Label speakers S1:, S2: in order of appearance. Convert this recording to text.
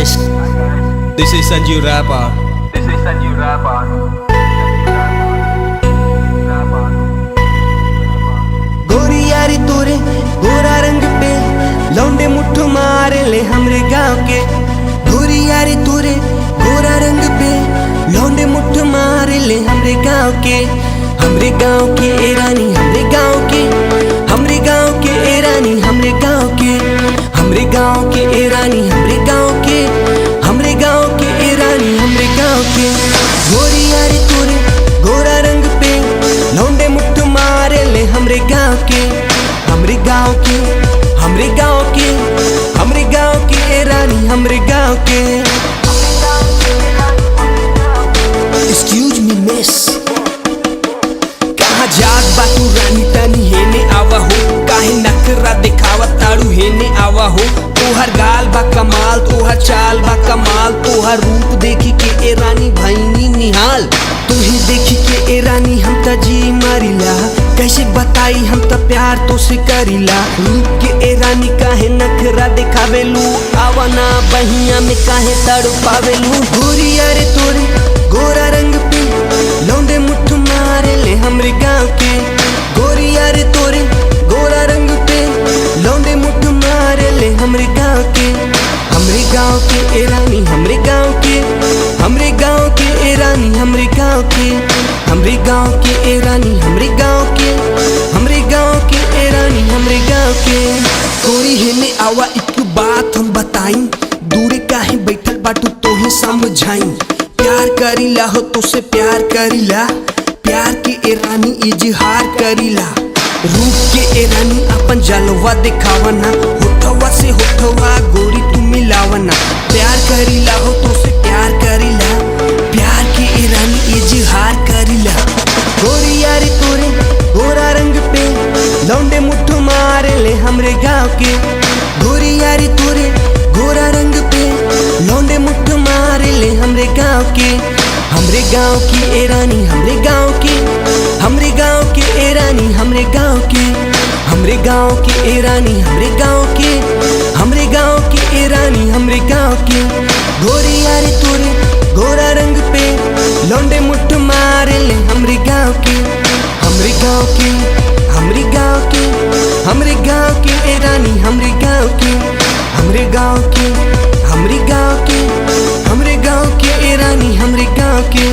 S1: guys, this is Sanjeev Rapper.
S2: गोरी यारी तोरे गोरा रंग पे लौंडे मुट्ठ मारे ले हमरे गांव के। गोरी यारी तोरे गोरा रंग पे लौंडे मुट्ठ मारे ले हमरे गांव के। हमरे गांव के ए रानी हमरे गांव के, हमरे गांव के ए रानी हमरे गांव के, हमरे गांव के ए रानी हमरे गांव के, हमरे गांव के ए रानी हमरे गांव के। गोरी यारी तोरे गोरा रंग पे लौंडे मुट्ठ मारे ले हमरे गांव के। हमरे गांव के, हमरे गांव के, हमरे गांव के ए रानी हमरे गांव के। Excuse me miss, कहाँ जात बा तू रानी तनी हेने आवा हो। काहे नखरा दिखावा ताड़ू हेने आवा हो। तोहर गाल बा कमाल, तोहर चाल बा कमाल, तोहर रूप देखी के ए रानी भईनी निहाल। तुही देखी के ए रानी हम त जी मारिला, कैसे बताई हम त प्यार तो से करीला। रूप के ए रानी काहे नखरा दिखावेलू, आवा ना बहिया में काहे तड़पावेलू। गोरी यारे तोरे गोरा रंग पे लौंडे मुट्ठ मारे ले हमरे गांव के। गोरी यारे तोरे गोरा रंग पे लौंडे मुट्ठ मारे ले हमरे गांव के। हमरे गांव के ए रानी हमरे गांव के, हमरे गांव के ए रानी हमरे गांव के, हमरे गांव के ए रानी हमरे गांव के, हमरे गांव के ए रानी हमरे गांव के। गोरी हेने आवा एक बात हम बताई, दूरे काहे बैठल बाटू तोहे समझाई। प्यार करीला हो तो से प्यार करीला, प्यार के ए रानी इजहार करीला। रूप के ए रानी अपन जलवा दिखावना, होठवा से होठवा गोरी तू मिलावना। प्यार करीला हो तो से प्यार करीला, प्यार के ए रानी इजहार करीला। गोरी यारी तोरे गोरा रंग पे लौंडे मुट्ठ मारे ले हमरे गांव के। गोरी यारी तोरे गोरा रंग पे लौंडे मुट्ठ मारे ले हमरे गांव के। हमरे गांव की ए रानी हमरे गांव के, हमरे गांव के ए रानी हमरे गांव के, हमरे गांव के ए रानी हमरे गांव के, हमरे गांव के ए रानी हमरे गांव के। गोरी यारी तोरे गोरा रंग पे लौंडे मुट्ठ मारे ले हमरे गांव के। हमरे गांव के, हमरे गांव के, हमरे गांव के ए रानी हमरे गांव के। हमरे गांव के, हमरे गांव के, हमरे गांव के ए रानी हमरे गांव के।